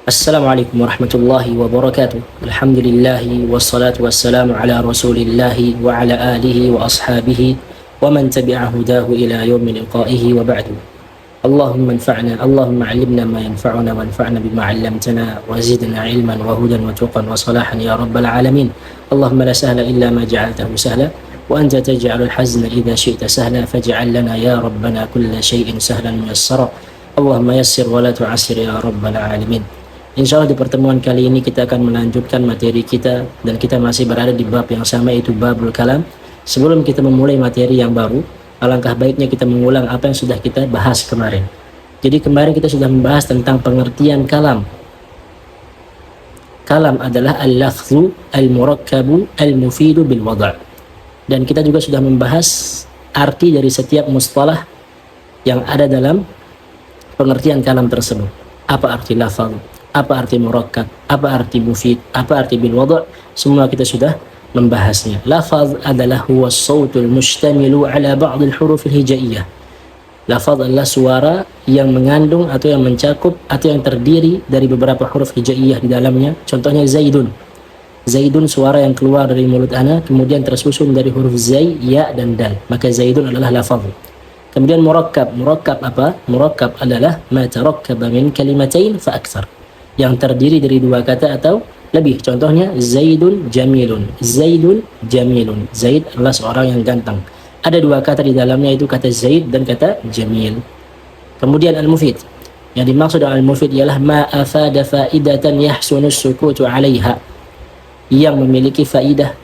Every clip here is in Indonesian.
Assalamualaikum warahmatullahi wabarakatuh. Alhamdulillahi wassalatu wassalamu ala rasulillahi wa ala alihi wa ashabihi wa man tabi'a hudahu ila yaumil liqa'ihi wa ba'du. Allahumma anfa'na, Allahumma 'allimna ma yanfa'una wanfa'na bima 'allamtana wa zidna 'ilman wa hudan wa tuqan wa salahan ya rabbal alamin. Allahumma la sahla illa ma ja'altahu sahla wa anta taj'alul hazna idza syi'ta sahla faj'al lana ya rabbana kulla syai'in sahlan muyassara. Allahumma yassir wa la tu'assir ya rabbal alamin. Insya Allah di pertemuan kali ini kita akan melanjutkan materi kita dan kita masih berada di bab yang sama, yaitu babul kalam. Sebelum kita memulai materi yang baru, alangkah baiknya kita mengulang apa yang sudah kita bahas kemarin. Jadi kemarin kita sudah membahas tentang pengertian kalam. Kalam adalah al-lafzu al-murakkabu al-mufidu bil wada'. Dan kita juga sudah membahas arti dari setiap mustalah yang ada dalam pengertian kalam tersebut. Apa arti lafaz? Apa arti murakkab, apa arti mufid, apa arti bil wada', semua kita sudah membahasnya. Lafaz adalah huwa as-sautul mustamilu ala ba'd al-huruf al-hijaiyah. Lafaz adalah suara yang mengandung atau yang mencakup atau yang terdiri dari beberapa huruf hijaiyah di dalamnya. Contohnya zaidun. Zaidun suara yang keluar dari mulut ana kemudian tersusun dari huruf zai, ya dan dal. Maka zaidun adalah lafaz. Kemudian murakkab. Murakkab apa? Murakkab adalah ma tarakkaba min kalimatain fa aktsar, yang terdiri dari dua kata atau lebih. Contohnya Zaidun Jamilun. Zaidun Jamilun. Zaid adalah seorang yang ganteng. Ada dua kata di dalamnya, itu kata Zaid dan kata Jamil. Kemudian al-mufid. Yang dimaksud al-mufid ialah ma afada faidatan yahsunu sukutu 'alaiha, yang memiliki faidah,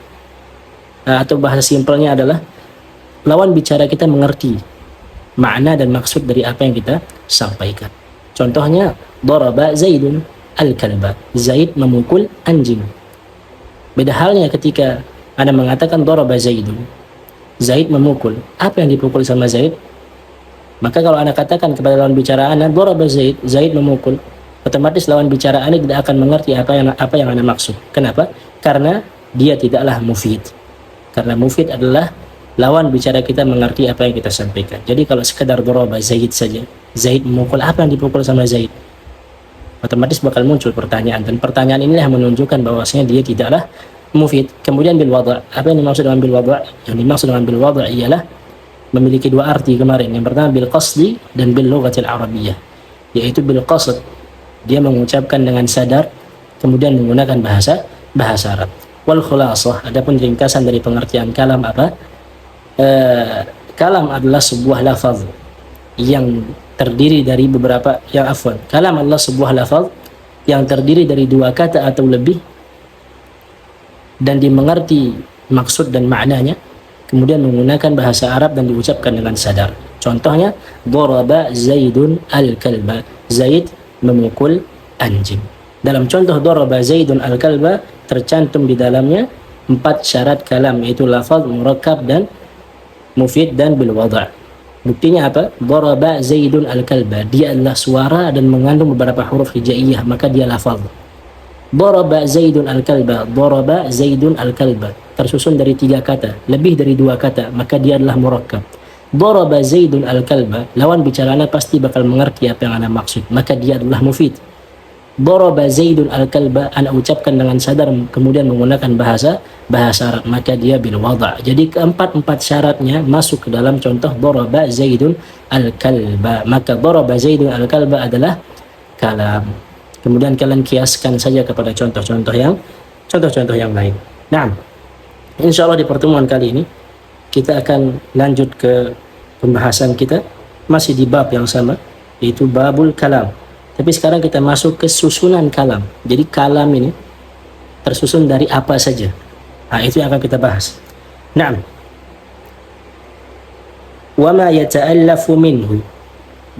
atau bahasa simpelnya adalah lawan bicara kita mengerti makna dan maksud dari apa yang kita sampaikan. Contohnya daraba Zaidun al-kalba. Zaid memukul anjing. Beda halnya ketika Anda mengatakan daraba Zaidun, Zaid memukul. Apa yang dipukul sama Zaid? Maka kalau Anda katakan kepada lawan bicara Anda daraba Zaid, Zaid memukul, otomatis lawan bicara Anda tidak akan mengerti apa yang Anda maksud. Kenapa? Karena dia tidaklah mufid. Karena mufid adalah lawan bicara kita mengerti apa yang kita sampaikan. Jadi kalau sekedar daraba Zaid saja, Zaid memukul, apa yang dipukul sama Zaid? Otomatis bakal muncul pertanyaan, dan pertanyaan inilah yang menunjukkan bahwasanya dia tidaklah mufid. Kemudian bil wada'. Apa yang dimaksud dengan bil wada'? Yang dimaksud dengan bil wada' ialah memiliki dua arti kemarin. Yang pertama bil qasdi dan bil lughatil arabiyyah. Yaitu bil qasd, dia mengucapkan dengan sadar kemudian menggunakan bahasa Arab. Wal khulasah, adapun ringkasan dari pengertian kalam apa? Kalam adalah sebuah lafaz yang terdiri dari beberapa kalam adalah sebuah lafaz yang terdiri dari dua kata atau lebih dan dimengerti maksud dan maknanya, kemudian menggunakan bahasa Arab dan diucapkan dengan sadar. Contohnya daraba Zaidun al-kalba. Zaid memukul anjing. Dalam contoh daraba Zaidun al-kalba tercantum di dalamnya 4 syarat kalam, yaitu lafaz, murakkab dan mufid dan bil wada'. Buktinya apa? Daraba Zaidun al-kalba. Dia adalah suara dan mengandung beberapa huruf hijaiyah, maka dia lafaz. Daraba Zaidun al-kalba. Daraba Zaidun al-kalba tersusun dari 3 kata, lebih dari 2 kata, maka dia adalah murakkab. Daraba Zaidun al-kalba, lawan bicaranya pasti bakal mengerti apa yang Anda maksud, maka dia adalah mufid. Daraba Zaidun al-kalba, Anda ucapkan dengan sadar kemudian menggunakan bahasa Arab, maka dia bil wada'. Jadi keempat syaratnya masuk ke dalam contoh daraba Zaidun al-kalba. Maka daraba Zaidun al-kalba adalah kalam. Kemudian kalian kiaskan saja kepada contoh-contoh yang lain. Nah, insyaallah di pertemuan kali ini kita akan lanjut ke pembahasan kita masih di bab yang sama, yaitu babul kalam. Tapi sekarang kita masuk ke susunan kalam. Jadi kalam ini tersusun dari apa saja? Nah, itu yang akan kita bahas. Naam. Wa ma yata'allafu minhu.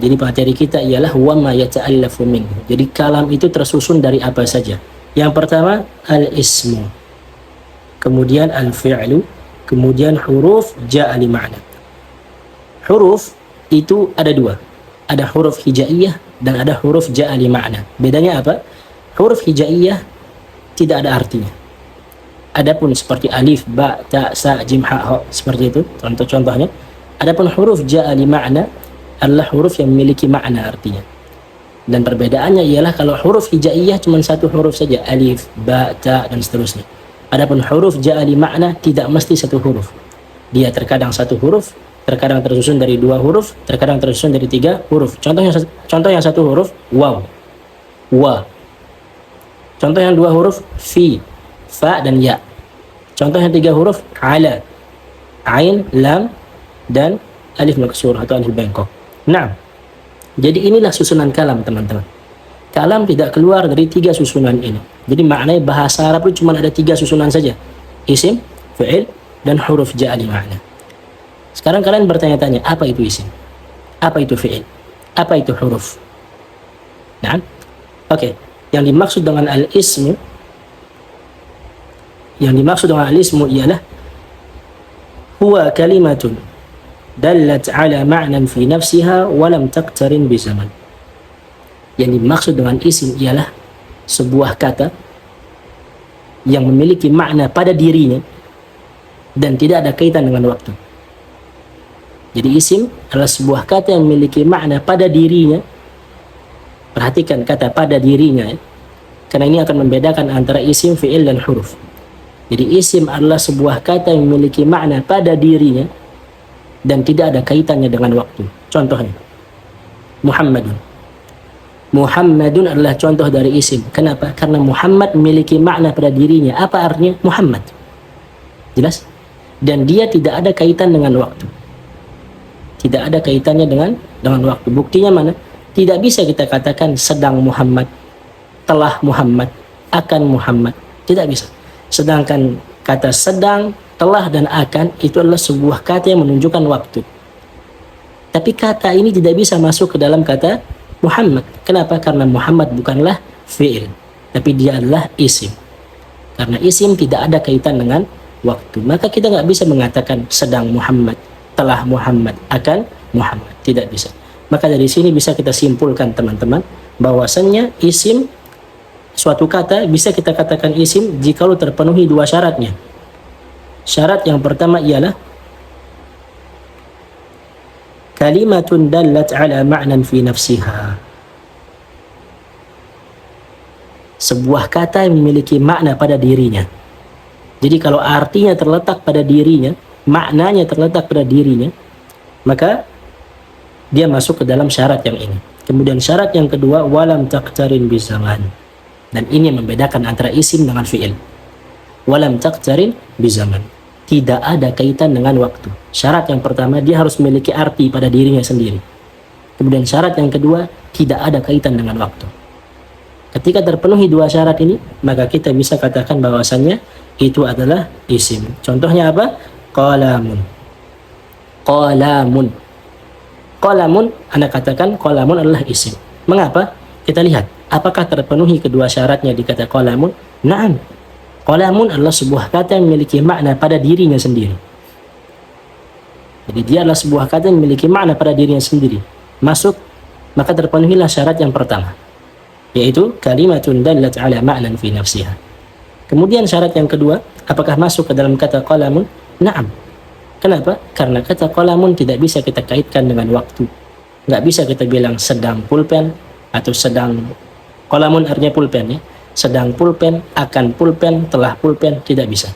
Jadi materi kita ialah wa ma yata'allafu minhu. Jadi kalam itu tersusun dari apa saja? Yang pertama al-ismu. Kemudian al-fi'lu, kemudian huruf ja'a li ma'na. Huruf itu ada 2. Ada huruf hijaiyah dan ada huruf ja'a li ma'na. Bedanya apa? Huruf hijaiyah tidak ada artinya. Adapun seperti alif, ba, ta, sa, jim, ha, ha, seperti itu contoh-contohnya. Adapun huruf ja'a li ma'na adalah huruf yang memiliki makna artinya. Dan perbedaannya ialah kalau huruf hijaiyah cuma satu huruf saja, alif, ba, ta, dan seterusnya. Adapun huruf ja'ali makna tidak mesti satu huruf. Dia terkadang satu huruf, terkadang tersusun dari dua huruf, terkadang tersusun dari tiga huruf. Contoh yang satu huruf, waw, wa. Contoh yang dua huruf, fi, fa, dan ya. Contoh yang tiga huruf, ala, ain, lam, dan alif maksur atau alif bengkok. Nah, jadi inilah susunan kalam, teman-teman. Kalam tidak keluar dari tiga susunan ini. Jadi maknanya bahasa Arab itu cuma ada tiga susunan saja. Isim, fi'il, dan huruf ja'ali makna. Sekarang kalian bertanya-tanya, apa itu isim? Apa itu fi'il? Apa itu huruf? Nah, oke. Yang dimaksud dengan al-ismu, ialah huwa kalimatun dallat ala ma'nan fi nafsiha wa lam taqtarin bi zaman. Yang dimaksud dengan isim ialah sebuah kata yang memiliki makna pada dirinya dan tidak ada kaitan dengan waktu. Jadi isim adalah sebuah kata yang memiliki makna pada dirinya. Perhatikan kata pada dirinya ya. Karena ini akan membedakan antara isim, fi'il, dan huruf. Jadi isim adalah sebuah kata yang memiliki makna pada dirinya dan tidak ada kaitannya dengan waktu. Contohnya, Muhammadun. Muhammadun adalah contoh dari isim. Kenapa? Karena Muhammad memiliki makna pada dirinya. Apa artinya? Muhammad. Jelas? Dan dia tidak ada kaitan dengan waktu. Tidak ada kaitannya dengan waktu. Buktinya mana? Tidak bisa kita katakan sedang Muhammad, telah Muhammad, akan Muhammad. Tidak bisa. Sedangkan kata sedang, telah, dan akan itu adalah sebuah kata yang menunjukkan waktu. Tapi kata ini tidak bisa masuk ke dalam kata Muhammad. Kenapa? Karena Muhammad bukanlah fi'il, tapi dia adalah isim. Karena isim tidak ada kaitan dengan waktu. Maka kita nggak bisa mengatakan sedang Muhammad, telah Muhammad, akan Muhammad. Tidak bisa. Maka dari sini bisa kita simpulkan, teman-teman, bahwasannya isim, suatu kata bisa kita katakan isim jikalau terpenuhi dua syaratnya. Syarat yang pertama ialah kalimatun dallat ala ma'nan fi nafsiha. Sebuah kata yang memiliki makna pada dirinya. Jadi kalau artinya terletak pada dirinya, maknanya terletak pada dirinya, maka dia masuk ke dalam syarat yang ini. Kemudian syarat yang kedua, walam taqtarin bizaman. Dan ini yang membedakan antara isim dengan fi'il. Walam taqtarin bizaman. Tidak ada kaitan dengan waktu. Syarat yang pertama, dia harus memiliki arti pada dirinya sendiri. Kemudian syarat yang kedua, tidak ada kaitan dengan waktu. Ketika terpenuhi dua syarat ini, maka kita bisa katakan bahwasannya itu adalah isim. Contohnya apa? Qalamun. Qalamun. Qalamun, Anda katakan qalamun adalah isim. Mengapa? Kita lihat, apakah terpenuhi kedua syaratnya di kata qalamun? Na'am. Qalamun adalah sebuah kata yang memiliki makna pada dirinya sendiri. Jadi dia adalah sebuah kata yang memiliki makna pada dirinya sendiri. Masuk, maka terpenuhilah syarat yang pertama, yaitu kalimatun dallat ala ma'nan fi nafsiha. Kemudian syarat yang kedua, apakah masuk ke dalam kata qalamun? Na'am. Kenapa? Karena kata qalamun tidak bisa kita kaitkan dengan waktu. Nggak bisa kita bilang sedang pulpen atau sedang, qalamun artinya pulpen ya. Sedang pulpen, akan pulpen, telah pulpen, tidak bisa.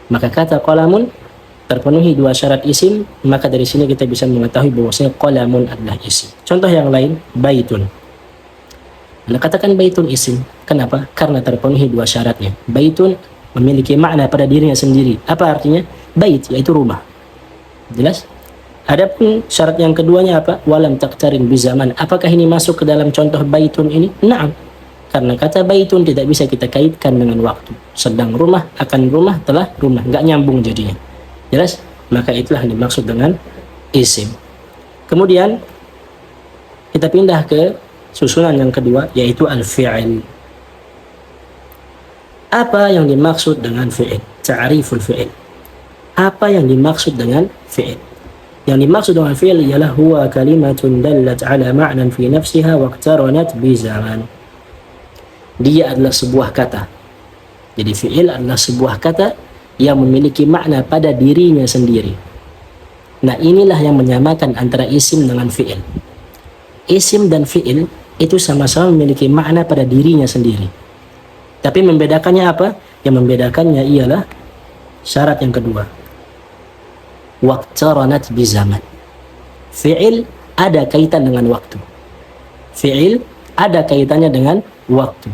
Maka kata qalamun terpenuhi dua syarat isim, maka dari sini kita bisa mengetahui bahwasanya qalamun adalah isim. Contoh yang lain, baitun. Anda katakan baitun isim. Kenapa? Karena terpenuhi dua syaratnya. Baitun memiliki makna pada dirinya sendiri. Apa artinya? Bait, yaitu rumah. Jelas? Adapun syarat yang keduanya apa? Walam taqtarin bizaman. Apakah ini masuk ke dalam contoh baitun ini? Na'am. Karena kata baitun tidak bisa kita kaitkan dengan waktu. Sedang rumah, akan rumah, telah rumah. Nggak nyambung jadinya. Jelas? Maka itulah yang dimaksud dengan isim. Kemudian kita pindah ke susunan yang kedua, yaitu al-fi'il. Apa yang dimaksud dengan fi'il? Ta'riful fi'il. Apa yang dimaksud dengan fi'il? Yang dimaksud dengan fi'il ialah huwa kalimatun dallat ala ma'nan fi nafsiha wa iqtaranat bi zaman. Dia adalah sebuah kata. Jadi fi'il adalah sebuah kata yang memiliki makna pada dirinya sendiri. Nah, inilah yang menyamakan antara isim dengan fi'il. Isim dan fi'il itu sama-sama memiliki makna pada dirinya sendiri. Tapi membedakannya apa? Yang membedakannya ialah syarat yang kedua. Waqtaranat bizaman. Fi'il ada kaitan dengan waktu. Fi'il ada kaitannya dengan waktu.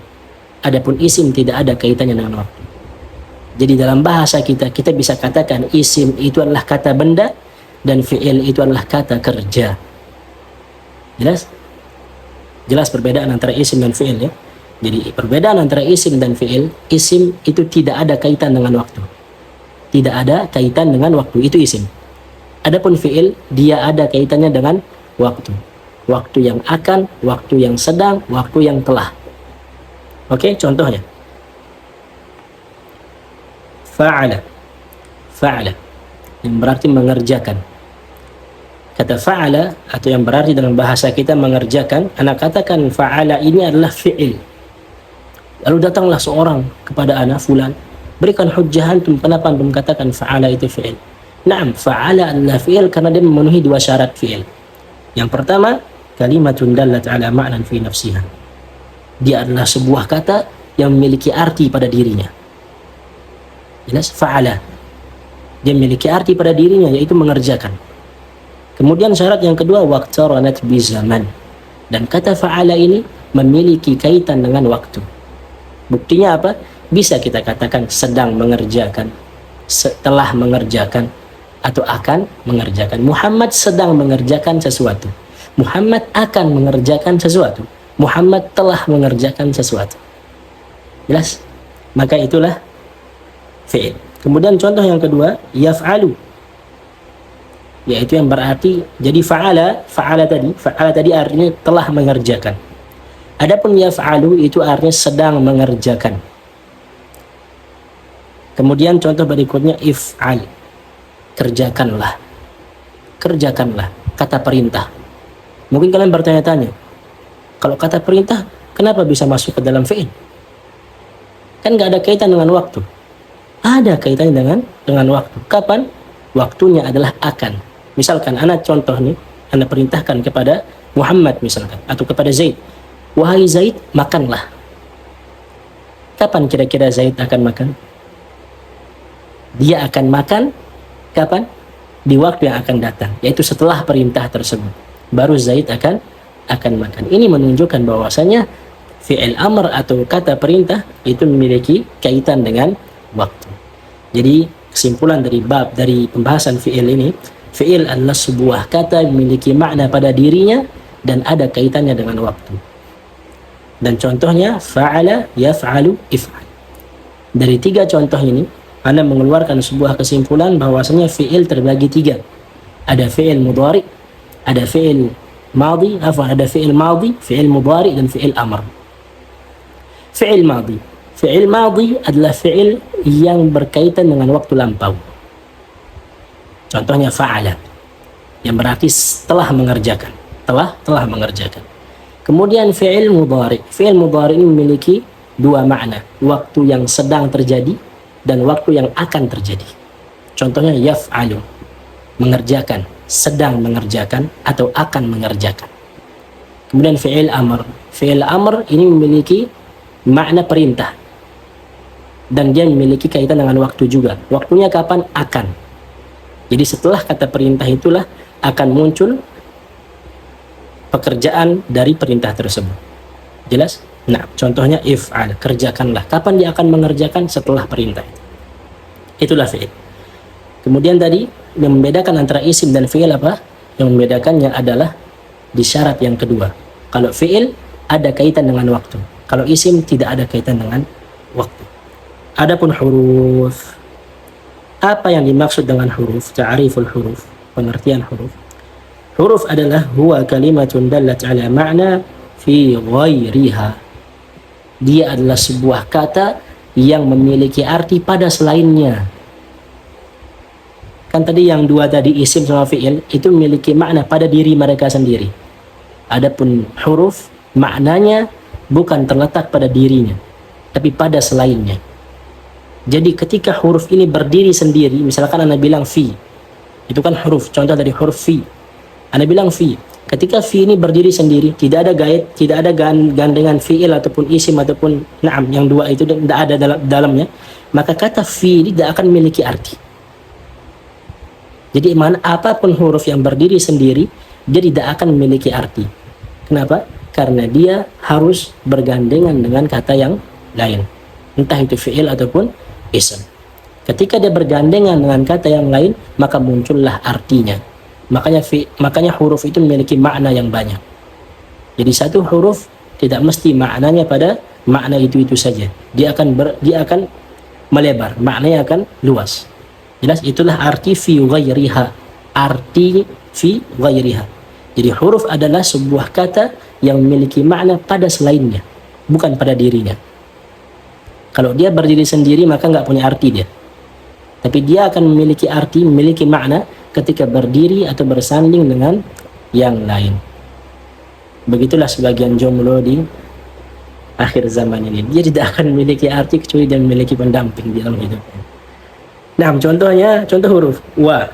Adapun isim tidak ada kaitannya dengan waktu. Jadi dalam bahasa kita bisa katakan isim itu adalah kata benda dan fi'il itu adalah kata kerja. Jelas? Jelas perbedaan antara isim dan fi'il ya. Jadi perbedaan antara isim dan fi'il, isim itu tidak ada kaitan dengan waktu. Tidak ada kaitan dengan waktu, itu isim. Adapun fi'il, dia ada kaitannya dengan waktu. Waktu yang akan, waktu yang sedang, waktu yang telah. Oke, contohnya. Fa'ala. Fa'ala. Yang berarti mengerjakan. Kata fa'ala atau yang berarti dalam bahasa kita mengerjakan, anak katakan fa'ala ini adalah fi'il. Lalu datanglah seorang kepada anak fulan, berikan hujjah antum kenapa antum katakan fa'ala itu fi'il. Naam, fa'ala adalah fi'il karena dia memenuhi dua syarat fi'il. Yang pertama, kalimatun dallat ala ma'nan fi nafsiha. Dia adalah sebuah kata yang memiliki arti pada dirinya. Jelas? Fa'ala. Dia memiliki arti pada dirinya yaitu mengerjakan. Kemudian syarat yang kedua, waqtaranat bizaman. Dan kata fa'ala ini memiliki kaitan dengan waktu. Buktinya apa? Bisa kita katakan sedang mengerjakan, setelah mengerjakan, atau akan mengerjakan. Muhammad sedang mengerjakan sesuatu. Muhammad akan mengerjakan sesuatu. Muhammad telah mengerjakan sesuatu. Jelas? Maka itulah fi'il. Kemudian contoh yang kedua, yaf'alu. Yaitu yang berarti, jadi fa'ala tadi artinya telah mengerjakan. Adapun yaf'alu itu artinya sedang mengerjakan. Kemudian contoh berikutnya if'al. Kerjakanlah. Kerjakanlah. Kata perintah. Mungkin kalian bertanya-tanya, kalau kata perintah, kenapa bisa masuk ke dalam fi'il? Kan nggak ada kaitan dengan waktu. Ada kaitannya dengan waktu. Kapan? Waktunya adalah akan. Misalkan anak contoh nih, anak perintahkan kepada Muhammad misalkan, atau kepada Zaid. Wahai Zaid, makanlah. Kapan kira-kira Zaid akan makan? Dia akan makan kapan? Di waktu yang akan datang, yaitu setelah perintah tersebut. Baru Zaid akan makan. Ini menunjukkan bahwasanya fi'il amr atau kata perintah itu memiliki kaitan dengan waktu. Jadi kesimpulan dari pembahasan fi'il ini, fi'il adalah sebuah kata yang memiliki makna pada dirinya dan ada kaitannya dengan waktu. Dan contohnya fa'ala, yaf'alu, if'al. Dari tiga contoh ini, Anda mengeluarkan sebuah kesimpulan bahwasanya fi'il terbagi tiga. Ada fi'il mudhari, ada fi'il madhi, ada fi'il madhi, fi'il mudhari, dan fi'il amr. Fi'il madhi. Fi'il madhi adalah fi'il yang berkaitan dengan waktu lampau. Contohnya fa'ala, yang berarti telah mengerjakan. Telah mengerjakan. Kemudian fi'il mudhari. Fi'il mudhari ini memiliki dua makna. Waktu yang sedang terjadi dan waktu yang akan terjadi. Contohnya yaf'alu, mengerjakan, sedang mengerjakan atau akan mengerjakan. Kemudian fi'il amr. Fi'il amr ini memiliki makna perintah. Dan dia memiliki kaitan dengan waktu juga. Waktunya kapan? Akan. Jadi setelah kata perintah itulah akan muncul pekerjaan dari perintah tersebut. Jelas? Nah, contohnya if'al, kerjakanlah. Kapan dia akan mengerjakan? Setelah perintah. Itulah fi'il. Kemudian tadi yang membedakan antara isim dan fi'il apa? Yang membedakannya adalah di syarat yang kedua. Kalau fi'il ada kaitan dengan waktu. Kalau isim tidak ada kaitan dengan waktu. Adapun huruf, apa yang dimaksud dengan huruf? Ta'riful huruf, pengertian huruf. Huruf adalah huwa kalimatun dallat ala ma'na fi ghairiha. Dia adalah sebuah kata yang memiliki arti pada selainnya. Kan tadi yang dua tadi, isim sama fi'il, itu memiliki makna pada diri mereka sendiri. Adapun huruf, maknanya bukan terletak pada dirinya, tapi pada selainnya. Jadi ketika huruf ini berdiri sendiri, misalkan Anda bilang fi, itu kan huruf, contoh dari huruf fi. Anda bilang fi, Ketika fi ini berdiri sendiri, tidak ada gaib, tidak ada gandengan fiil ataupun isim ataupun na'am, yang dua itu tidak ada dalamnya, maka kata fi ini tidak akan memiliki arti. Jadi mana apapun huruf yang berdiri sendiri, dia tidak akan memiliki arti. Kenapa? Karena dia harus bergandengan dengan kata yang lain, entah itu fiil ataupun isim. Ketika dia bergandengan dengan kata yang lain, maka muncullah artinya. Makanya huruf itu memiliki makna yang banyak. Jadi satu huruf tidak mesti maknanya pada makna itu saja. Dia akan melebar, maknanya akan luas. Jelas, itulah arti fi ghairiha. Arti fi ghairiha. Jadi huruf adalah sebuah kata yang memiliki makna pada selainnya, bukan pada dirinya. Kalau dia berdiri sendiri maka nggak punya arti dia. Tapi dia akan memiliki arti, memiliki makna ketika berdiri atau bersanding dengan yang lain. Begitulah sebagian jomblo di akhir zaman ini. Dia tidak akan memiliki arti kecuali dia memiliki pendamping di dalam hidupnya. Nah, contohnya, contoh huruf wa.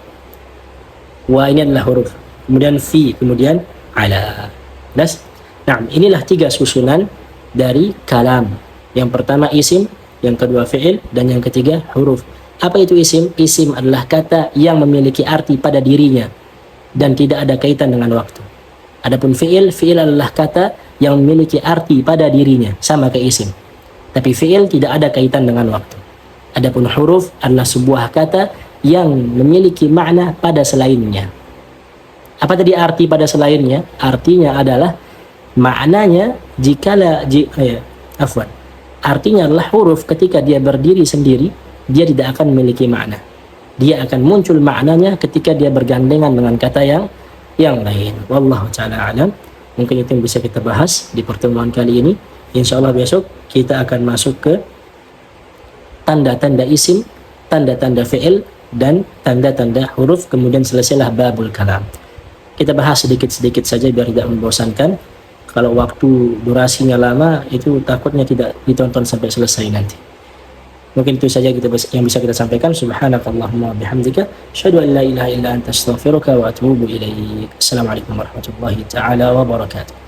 Wa ini adalah huruf. Kemudian fi, kemudian ala. Nah, inilah 3 susunan dari kalam. Yang pertama isim, yang kedua fi'il, dan yang ketiga huruf. Apa itu isim? Isim adalah kata yang memiliki arti pada dirinya dan tidak ada kaitan dengan waktu. Adapun fi'il, fi'il adalah kata yang memiliki arti pada dirinya, sama kayak isim. Tapi fi'il tidak ada kaitan dengan waktu. Adapun huruf adalah sebuah kata yang memiliki makna pada selainnya. Apa tadi arti pada selainnya? Artinya adalah maknanya artinya adalah huruf ketika dia berdiri sendiri, dia tidak akan memiliki makna. Dia akan muncul maknanya ketika dia bergandengan dengan kata yang lain. Wallahu ta'ala alam. Mungkin itu yang bisa kita bahas di pertemuan kali ini. Insyaallah besok kita akan masuk ke tanda-tanda isim, tanda-tanda fi'il, dan tanda-tanda huruf. Kemudian selesailah babul kalam. Kita bahas sedikit-sedikit saja biar tidak membosankan. Kalau waktu durasinya lama, itu takutnya tidak ditonton sampai selesai nanti. Mungkin itu saja yang bisa kita sampaikan. Subhanakallahumma bihamdika asyhadu an la ilaha illa anta astaghfiruka wa atubu ilaik. Assalamualaikum warahmatullahi taala wabarakatuh.